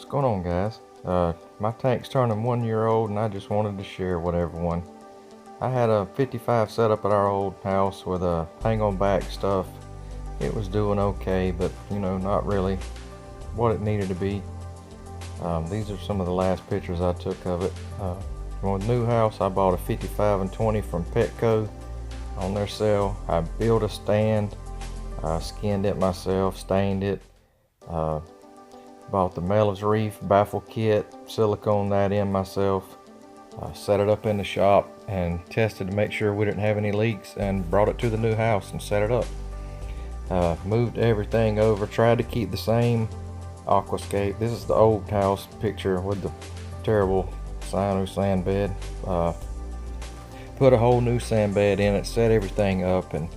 going on, guys? My tank's turning 1 year old and I just wanted to share with everyone. I had a 55 set up at our old house with a hang on back stuff. It was doing okay, but not really what it needed to be. These are some of the last pictures I took of it. On the new house, I bought a 55 and 20 from Petco on their sale. I built a stand, I skinned it myself, stained it, bought the reef baffle kit, silicone that in myself, set it up in the shop and tested to make sure we didn't have any leaks, and brought it to the new house and set it up. Moved everything over, tried to keep the same aquascape. This is the old house picture with the terrible cyano sand bed. Put a whole new sand bed in it, set everything up, and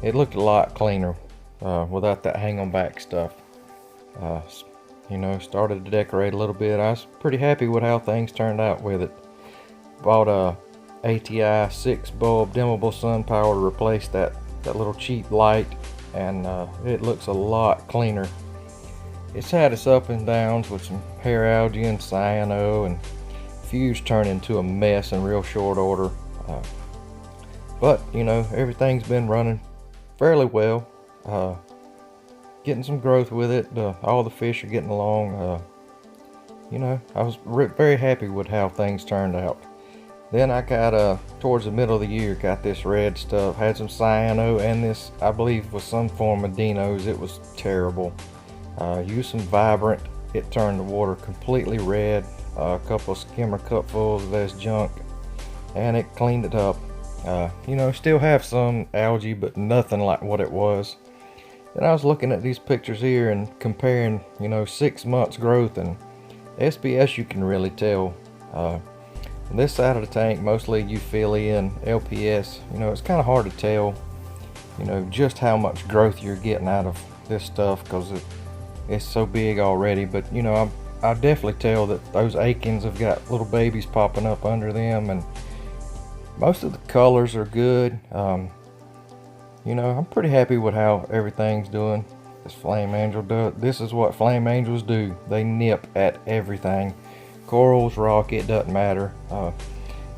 it looked a lot cleaner without that hang on back stuff. Started to decorate a little bit. I was pretty happy with how things turned out with it. Bought a ATI 6 bulb dimmable sun power to replace that little cheap light, and it looks a lot cleaner. It's had its up and downs with some hair algae and cyano, and fuse turned into a mess in real short order. But everything's been running fairly well. Getting some growth with it. All the fish are getting along. I was very happy with how things turned out. Then I got towards the middle of the year, got this red stuff. Had some cyano, and this I believe was some form of dinos. It was terrible. Used some Vibrant. It turned the water completely red. A couple of skimmer cupfuls of this junk, and it cleaned it up. Still have some algae, but nothing like what it was. Then I was looking at these pictures here and comparing 6 months growth, and SBS you can really tell. On this side of the tank, mostly Euphyllia and LPS. It's kind of hard to tell just how much growth you're getting out of this stuff, because it's so big already. But I definitely tell that those Akins have got little babies popping up under them, and most of the colors are good. I'm pretty happy with how everything's doing. This flame angel does. This is what flame angels do. They nip at everything. Corals, rock, it doesn't matter.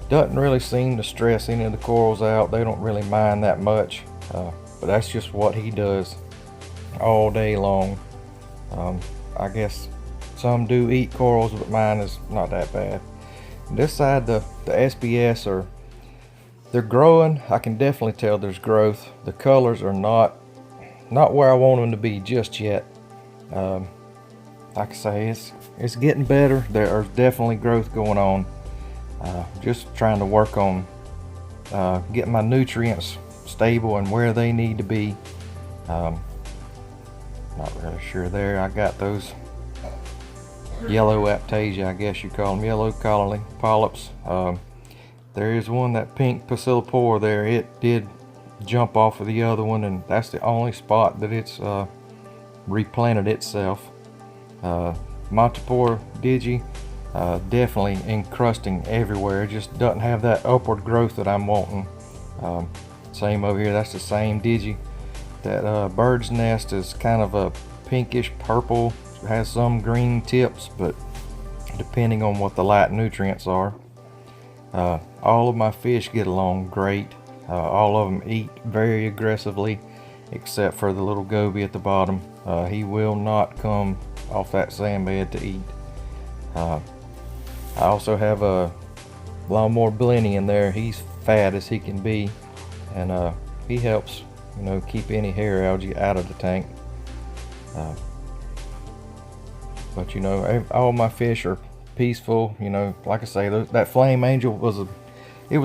Doesn't really seem to stress any of the corals out. They don't really mind that much. But that's just what he does all day long. I guess some do eat corals, but mine is not that bad. This side, the SBS they're growing. I can definitely tell there's growth. The colors are not where I want them to be just yet. Like I say, it's getting better. There's definitely growth going on. Just trying to work on getting my nutrients stable and where they need to be. Not really sure there. I got those yellow aptasia, I guess you call them, yellow colony polyps. There is one, that pink Pacillipora there. It did jump off of the other one, and that's the only spot that it's replanted itself. Montipora digi, definitely encrusting everywhere. It just doesn't have that upward growth that I'm wanting. Same over here, that's the same digi. That bird's nest is kind of a pinkish purple, has some green tips, but depending on what the light nutrients are. All of my fish get along great. All of them eat very aggressively, except for the little goby at the bottom. He will not come off that sand bed to eat. I also have a lawnmower Blenny in there. He's fat as he can be, and he helps keep any hair algae out of the tank. But all my fish are peaceful. Like I say, that flame angel was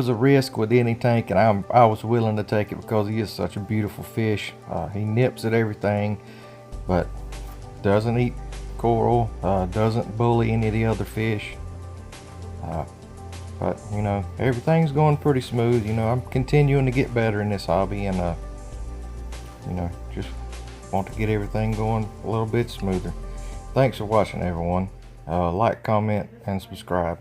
a risk with any tank, and I was willing to take it because he is such a beautiful fish. He nips at everything, but doesn't eat coral, doesn't bully any of the other fish. But everything's going pretty smooth. I'm continuing to get better in this hobby, and just want to get everything going a little bit smoother. Thanks for watching, everyone. Like, comment, and subscribe.